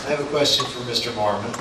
I have a question for Mr. Marmon.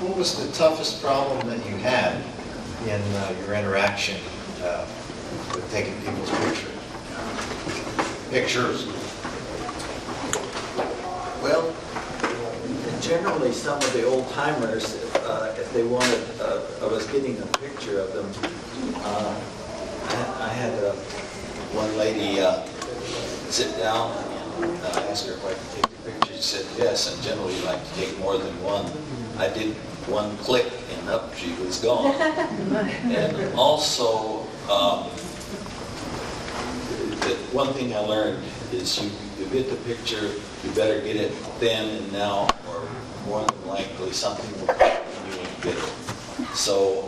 What was the toughest problem that you had in your interaction with taking people's pictures? Well, generally some of the old timers, if they wanted, I was getting a picture of them. I had one lady sit down and I asked her if I could take a picture. She said yes, and generally you like to take more than one. I did one click and up she was gone. And also, one thing I learned is you get the picture, you better get it then and now, or more than likely something will happen and you won't get it. So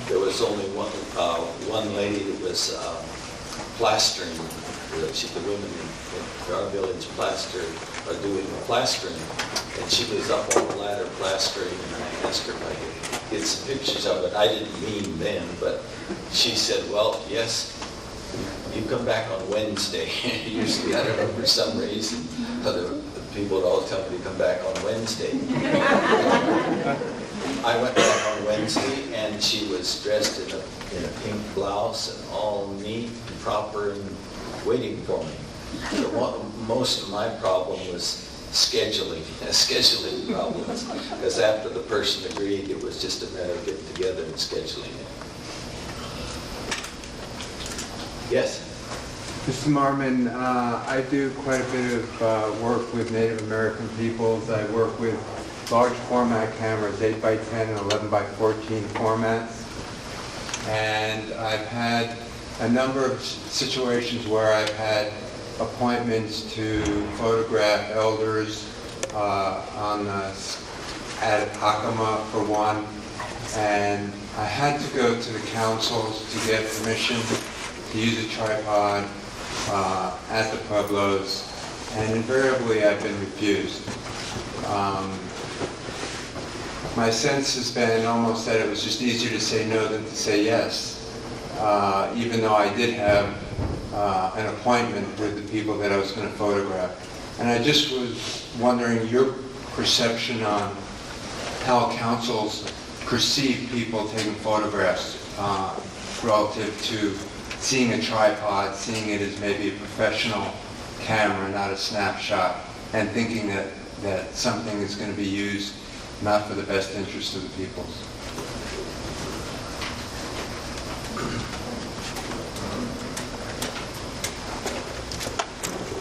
there was only one lady that was plastering. The women in our village are doing the plastering, and she was up on the ladder plastering, and I asked her if I could get some pictures of it. I didn't mean then, but she said, well, yes, you come back on Wednesday. Usually, I don't know, for some reason, the people would all tell me to come back on Wednesday. I went back on Wednesday, and she was dressed in a pink blouse and all neat and proper and waiting for me. So most of my problem was scheduling problems, because after the person agreed, it was just a matter of getting together and scheduling it. Yes? Mr. Marmon, I do quite a bit of work with Native American peoples. I work with large format cameras, 8x10 and 11x14 formats. And I've had a number of situations where I've had appointments to photograph elders at Acoma for one, and I had to go to the councils to get permission to use a tripod at the pueblos, and invariably I've been refused. My sense has been almost that it was just easier to say no than to say yes. Even though I did have an appointment with the people that I was going to photograph. And I just was wondering your perception on how councils perceive people taking photographs relative to seeing a tripod, seeing it as maybe a professional camera, not a snapshot, and thinking that something is going to be used not for the best interest of the peoples.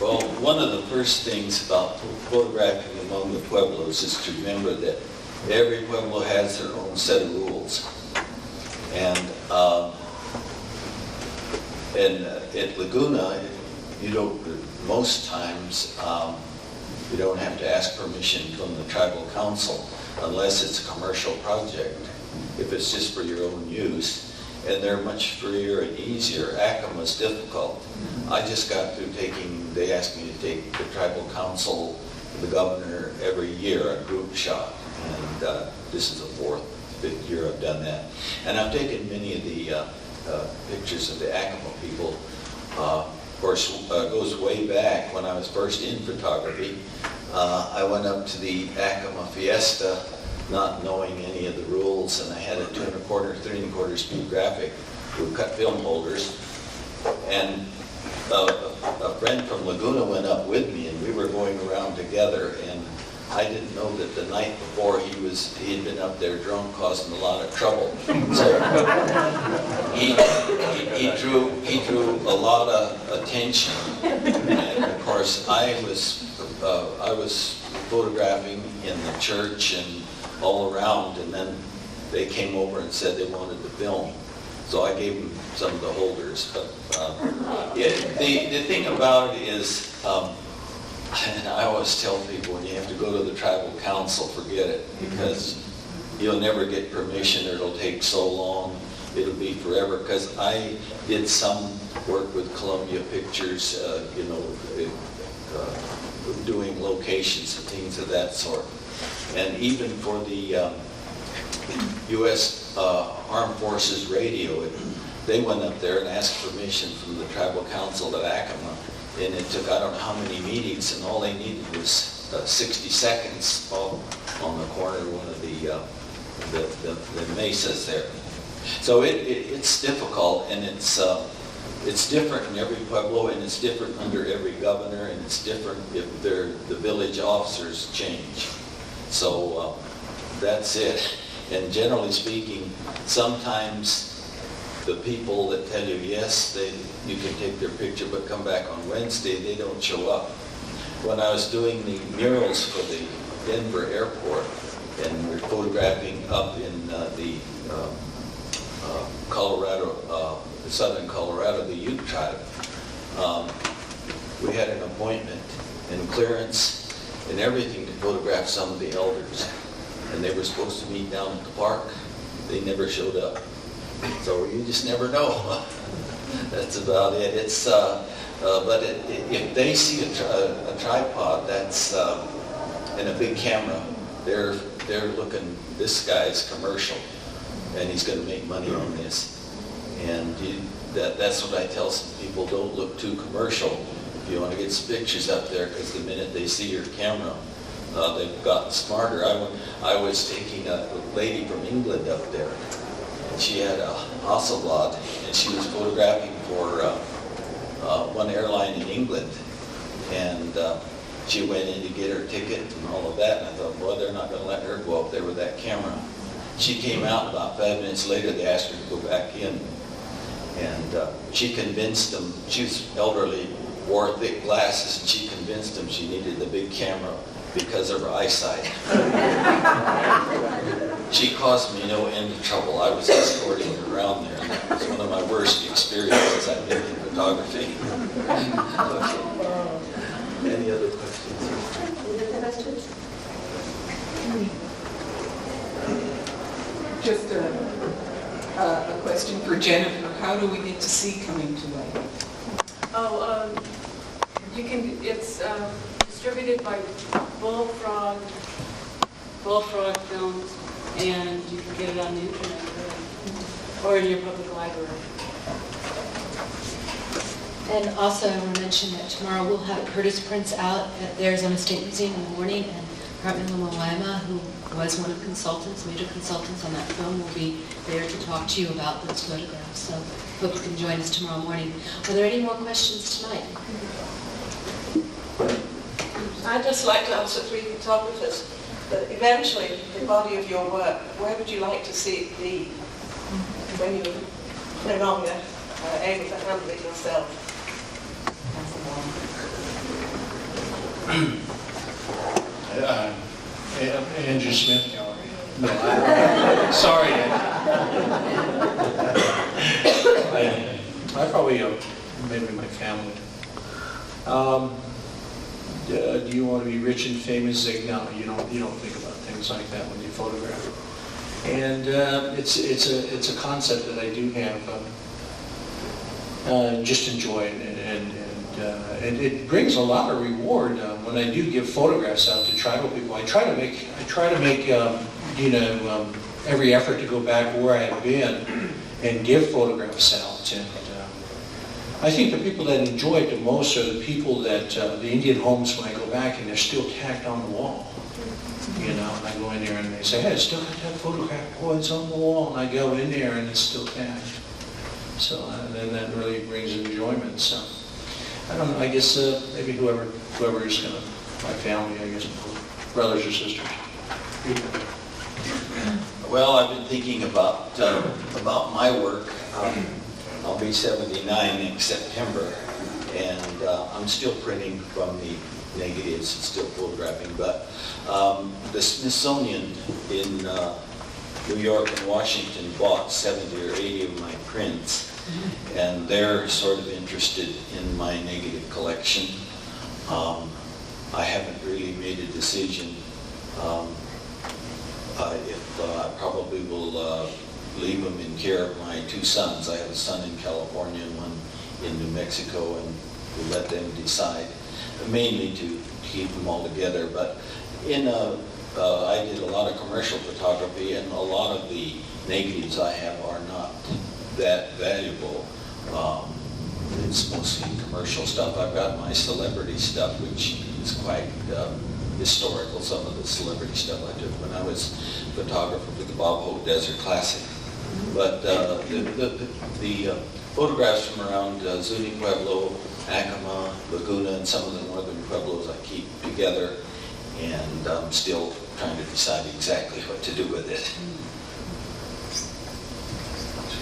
Well, one of the first things about photographing among the pueblos is to remember that every pueblo has their own set of rules. And at Laguna, you don't, most times, you don't have to ask permission from the tribal council unless it's a commercial project, if it's just for your own use. And they're much freer and easier. Acoma's difficult. I just got through they asked me to take the tribal council, the governor, every year a group shot. And this is the 5th year I've done that. And I've taken many of the pictures of the Acoma people. Of course, goes way back when I was first in photography. I went up to the Acoma Fiesta not knowing any of the rules, and I had a 2¼ 3¼ speed graphic with cut film holders. And a friend from Laguna went up with me, and we were going around together, and I didn't know that the night before he had been up there drunk, causing a lot of trouble. So he drew a lot of attention, and of course I was photographing in the church and all around, and then they came over and said they wanted to film. So I gave them some of the holders. But the thing about it is, and I always tell people, when you have to go to the tribal council, forget it, because you'll never get permission, or it'll take so long, it'll be forever. Because I did some work with Columbia Pictures, doing locations and things of that sort. And even for the U.S. Armed Forces Radio, they went up there and asked permission from the tribal council at Acoma and it took I don't know how many meetings, and all they needed was 60 seconds on the corner of one of the mesas there. So it's difficult, and it's different in every pueblo, and it's different under every governor, and it's different if the village officers change. So that's it. And generally speaking, sometimes the people that tell you yes, you can take their picture, but come back on Wednesday, they don't show up. When I was doing the murals for the Denver airport, and we're photographing up in the Colorado, southern Colorado, the Ute tribe, we had an appointment and clearance and everything to photograph some of the elders. And they were supposed to meet down at the park. They never showed up. So you just never know. That's about it. But if they see a tripod that's and a big camera, they're looking, this guy's commercial, and he's going to make money on this. And that's what I tell some people, don't look too commercial if you want to get some pictures up there, because the minute they see your camera, they've gotten smarter. I was taking a lady from England up there, and she had a Hasselblad, and she was photographing for one airline in England, and she went in to get her ticket and all of that, and I thought, boy, they're not going to let her go up there with that camera. She came out, about 5 minutes later, they asked her to go back in, and she convinced them, she was elderly, wore thick glasses, and she convinced them she needed the big camera because of her eyesight. She caused me no end of trouble. I was escorting her around there, and that was one of my worst experiences I've been in photography. Okay. Any other questions? Any other questions? Just a question for Jennifer. How do we get to see Coming to Light? Oh, it's distributed by Bullfrog Films, and you can get it on the internet or in your public library. And also, I want to mention that tomorrow we'll have Curtis Prince out at the Arizona State Museum in the morning, and Hartman Lamawaima, who was one of the consultants, major consultants on that film, will be there to talk to you about those photographs. So hope you can join us tomorrow morning. Are there any more questions tonight? I'd just like to ask the three photographers that eventually the body of your work, where would you like to see it be when you're no longer able to handle it yourself? Andrew Smith Gallery. No, sorry. I probably, maybe my family. Do you want to be rich and famous? Zig? No, you don't think about things like that when you photograph. And it's a concept that I do have. Just enjoy it, and it brings a lot of reward when I do give photographs out to tribal people. I try to make every effort to go back where I have been and give photographs out. And I think the people that enjoy it the most are the people that the Indian homes, when I go back and they're still tacked on the wall. And I go in there and they say, hey, I still got that photograph. Oh, it's on the wall. And I go in there and it's still tacked. So then that really brings enjoyment. So I don't know. I guess maybe whoever is going to, my family, I guess, brothers or sisters. Well, I've been thinking about my work. I'll be 79 next September, and I'm still printing from the negatives and still photographing. But the Smithsonian in New York and Washington bought 70 or 80 of my prints, and they're sort of interested in my negative collection. I haven't really made a decision. I probably will leave them in care of my two sons. I have a son in California and one in New Mexico, and we'll let them decide, mainly to keep them all together. But I did a lot of commercial photography, and a lot of the negatives I have are not that valuable. it's mostly commercial stuff. I've got my celebrity stuff, which is quite historical, some of the celebrity stuff I did when I was photographer for the Bob Hope Desert Classic. But the photographs from around Zuni Pueblo, Acoma, Laguna, and some of the northern pueblos I keep together, and I'm still trying to decide exactly what to do with it.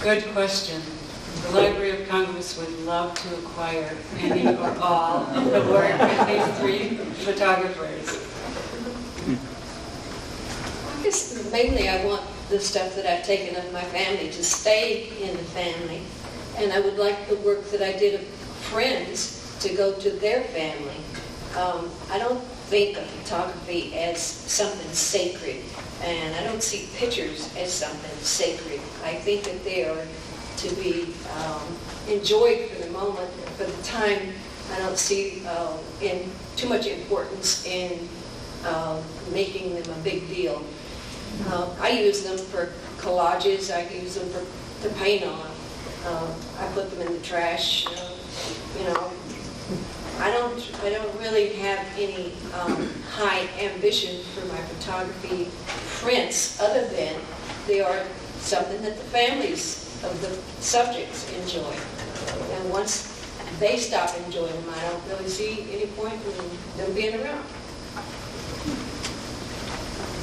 Good question. The Library of Congress would love to acquire any or all of the work of these three photographers. I guess mainly I want the stuff that I've taken of my family to stay in the family. And I would like the work that I did of friends to go to their family. I don't think of photography as something sacred, and I don't see pictures as something sacred. I think that they are to be enjoyed for the moment. For the time, I don't see in too much importance in making them a big deal. I use them for collages. I use them to paint on. I put them in the trash. I don't really have any high ambition for my photography prints, other than they are something that the families of the subjects enjoy. And once they stop enjoying them, I don't really see any point in them being around.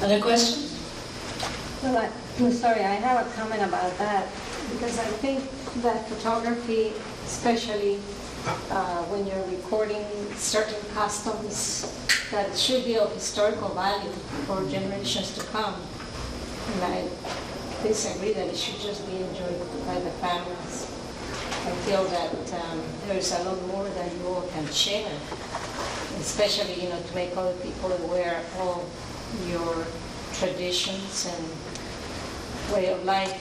Other questions? Well, I'm sorry, I have a comment about that, because I think that photography, especially when you're recording certain customs, that it should be of historical value for generations to come. And I disagree that it should just be enjoyed by the families. I feel that there's a lot more that you all can share, especially, to make other people aware of your traditions and way of life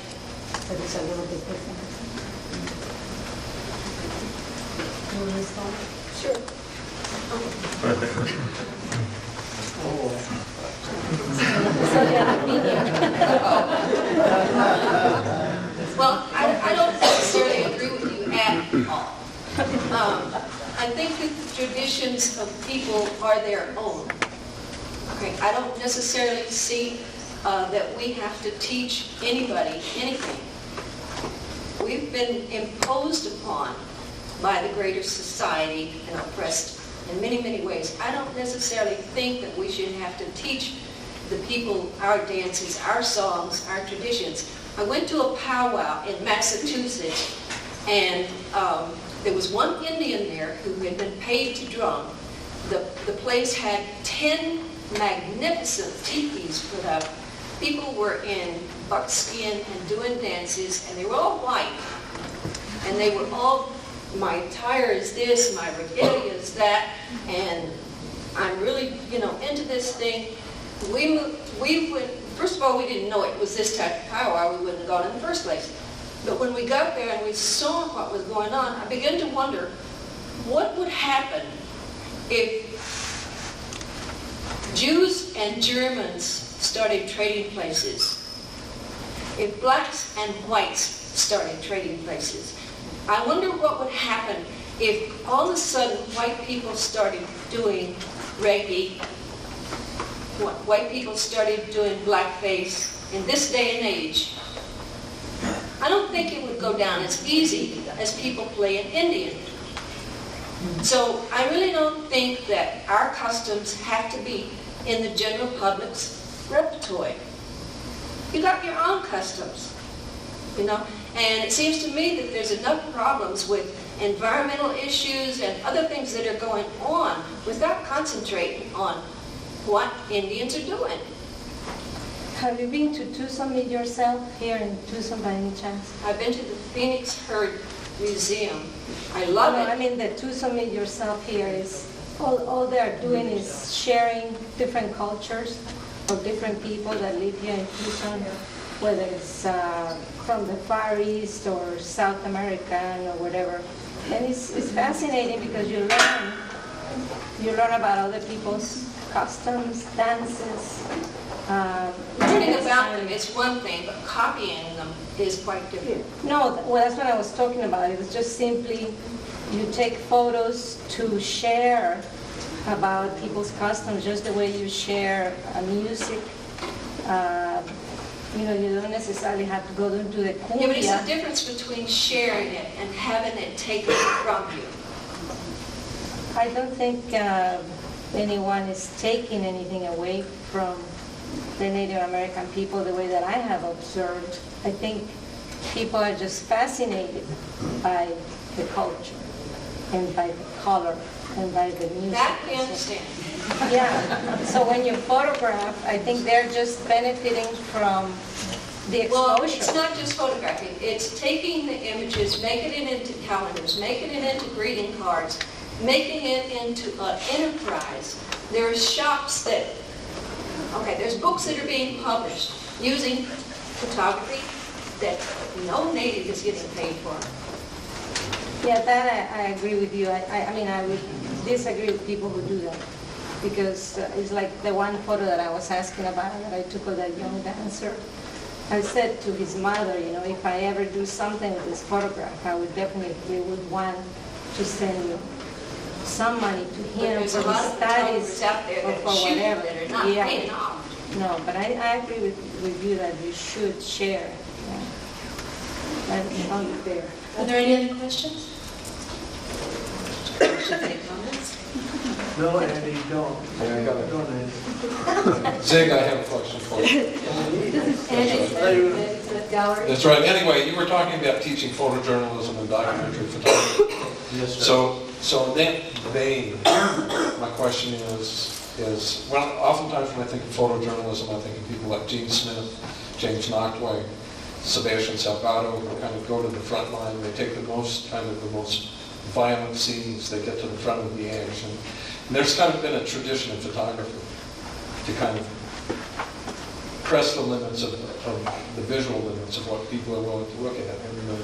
that is a little bit different. Do you want to respond? Sure. Well, I don't necessarily agree with you at all. I think that the traditions of people are their own. Okay, I don't necessarily see that we have to teach anybody anything. We've been imposed upon by the greater society and oppressed in many, many ways. I don't necessarily think that we should have to teach the people our dances, our songs, our traditions. I went to a powwow in Massachusetts, and there was one Indian there who had been paid to drum. The place had 10 magnificent teepees put up. People were in buckskin and doing dances, and they were all white. And they were all, my attire is this, my regalia is that, and I'm really, into this thing. We went, first of all, we didn't know it was this type of powwow. We wouldn't have gone in the first place. But when we got there and we saw what was going on, I began to wonder, what would happen if Jews and Germans started trading places? If blacks and whites started trading places? I wonder what would happen if all of a sudden white people started doing reggae, white people started doing blackface in this day and age. I don't think it would go down as easy as people play in Indian. So I really don't think that our customs have to be in the general public's repertoire. You got your own customs, and it seems to me that there's enough problems with environmental issues and other things that are going on without concentrating on what Indians are doing. Have you been to Tucson yourself, here in Tucson by any chance? I've been to the Phoenix Herd Museum. I love it. I mean, the Tucson yourself here is, all they're doing is sharing different cultures of different people that live here in Tucson, whether it's from the Far East or South American or whatever. And it's fascinating because you learn about other people's customs, dances. Learning about them is one thing, but copying them is quite different. No, well, that's what I was talking about. It was just simply you take photos to share about people's customs, just the way you share music. You know, you don't necessarily have to go into the cumbia. Yeah, but it's the difference between sharing it and having it taken from you. I don't think anyone is taking anything away from the Native American people the way that I have observed. I think people are just fascinated by the culture and by the color and by the music. That we understand. Yeah, so when you photograph, I think they're just benefiting from the Well, exposure. it's not just photographing, it's taking the images, making it into calendars, making it into greeting cards, making it into an enterprise. There are shops that, okay, there's books that are being published using photography that no native is getting paid for. Yeah, that I agree with you. I mean, I would disagree with people who do that, because it's like the one photo that I was asking about that I took of that young dancer. I said to his mother, you know, if I ever do something with this photograph, I would definitely would want to send some money to him There's for a lot his of studies photographers out there or that for shoot whatever. that are not Yeah. paying off. No, but I agree with you that you should share. Yeah. That's only fair. Are there any other questions? Any comments? No, Andy, don't. Don't, Andy. Zig, I have a question for you. That's right. Anyway, you were talking about teaching photojournalism and documentary photography. Yes, sir. So in that vein, my question is, well, oftentimes when I think of photojournalism, I think of people like Gene Smith, James Nachtwey, Sebastian Salgado, who kind of go to the front line. They take the most violent scenes, they get to the front of the action. And there's kind of been a tradition in photography to kind of press the limits of the visual limits of what people are willing to look at. And the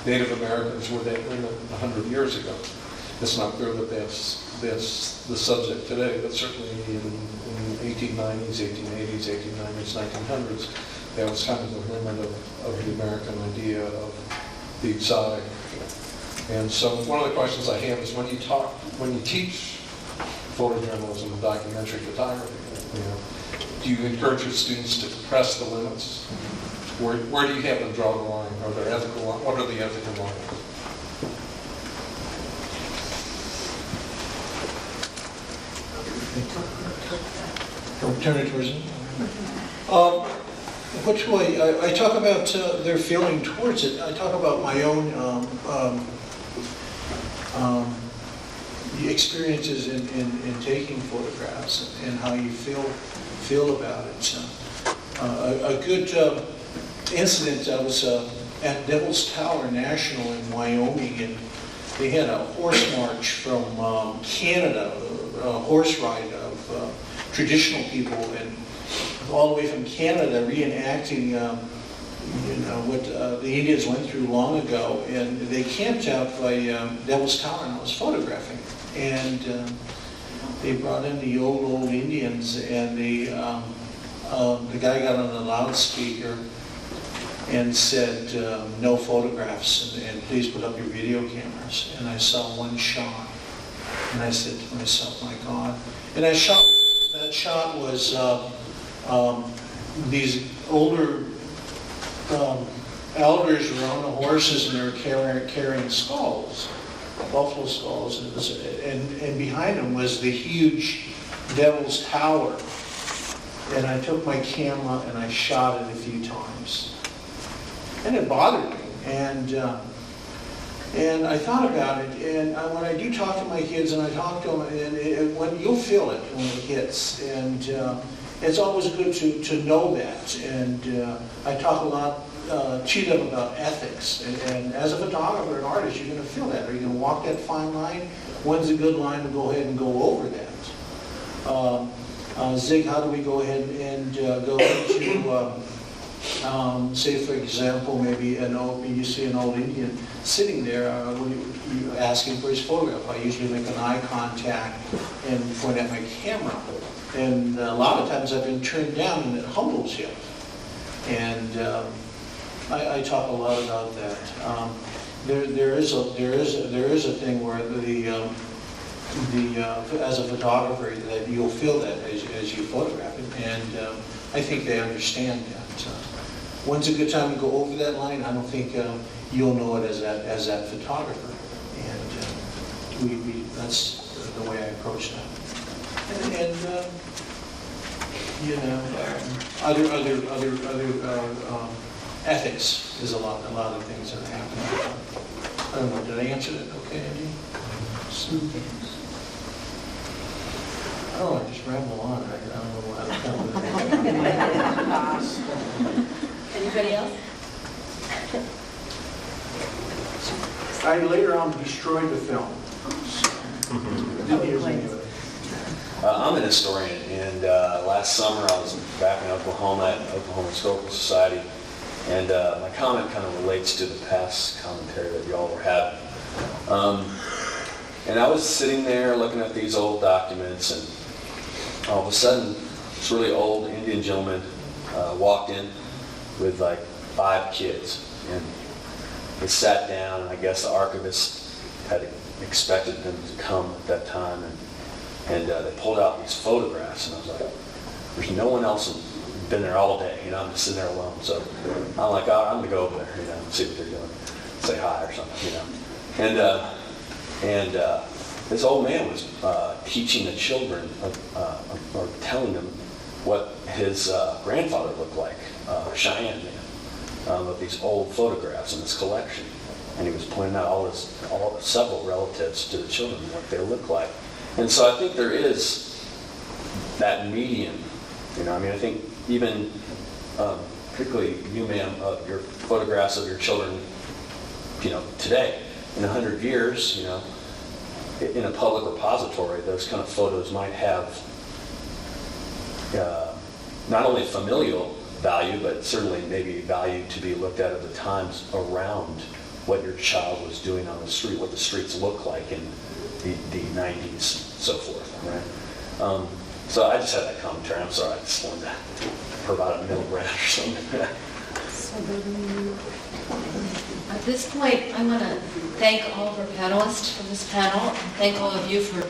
Native Americans were that 100 years ago. It's not clear that that's the subject today, but certainly in 1890s, 1880s, 1890s, 1900s, that was kind of the limit of the American idea of the exotic. And so one of the questions I have is when you teach photojournalism and documentary photography, you know, do you encourage your students to press the limits? Where do you have them draw the line? Are there ethical? What are the ethical lines? Turn it towards me. Which way? I talk about their feeling towards it. I talk about my own experiences in taking photographs and how you feel about it. A good incident, I was at Devil's Tower National in Wyoming, and they had a horse march from Canada, a horse ride of traditional people, and all the way from Canada reenacting what the Indians went through long ago. And they camped out by Devil's Tower, and I was photographing. And they brought in the old Indians, and the guy got on the loudspeaker and said, no photographs, and please put up your video cameras. And I saw one shot, and I said to myself, my God. And that shot was these older elders were on the horses, and they were carrying skulls, buffalo skulls, and behind them was the huge Devil's Tower. And I took my camera and I shot it a few times, and it bothered me. And I thought about it, and when I do talk to my kids, and I talk to them, and when you'll feel it when it hits, and it's always good to know that. And I talk a lot to them about ethics, and as a photographer and artist, you're going to feel that. Are you going to walk that fine line? When's a good line to go ahead and go over that? Zig, how do we go ahead and go into, say for example, maybe you see an old Indian sitting there, you ask him for his photograph. I usually make an eye contact and point at my camera. And a lot of times I've been turned down, and it humbles you. And I talk a lot about that. there is a thing where as a photographer, that you'll feel that as you photograph it, and I think they understand that. When's a good time to go over that line? I don't think you'll know it as that photographer, and that's the way I approach that. And other ethics is a lot of things that happen. I don't know. Did I answer that okay, Andy? Oh, I just ramble on. I don't know what Anybody else? I later on destroyed the film. Didn't use any of it. I'm an historian, and last summer I was back in Oklahoma at Oklahoma Historical Society, and my comment kind of relates to the past commentary that y'all were having. And I was sitting there looking at these old documents, and all of a sudden, this really old Indian gentleman walked in with like 5 kids, and they sat down, and I guess the archivist had expected them to come at that time, and they pulled out these photographs, and I was like, there's no one else who's been there all day, I'm just sitting there alone. So I'm like, oh, I'm gonna go over there, see what they're doing, say hi or something, And this old man was teaching the children, or telling them what his grandfather looked like, Cheyenne man, of these old photographs in his collection. And he was pointing out several relatives to the children, what they look like. And so I think there is that medium, I think even, particularly you, ma'am, your photographs of your children, today, in 100 years, in a public repository, those kind of photos might have not only familial value, but certainly maybe value to be looked at the times around what your child was doing on the street, what the streets look like in the 90s, so forth, right? So I just had that commentary. I'm sorry, I just wanted to provide a middle ground or something. At this point, I want to thank all of our panelists for this panel, and thank all of you for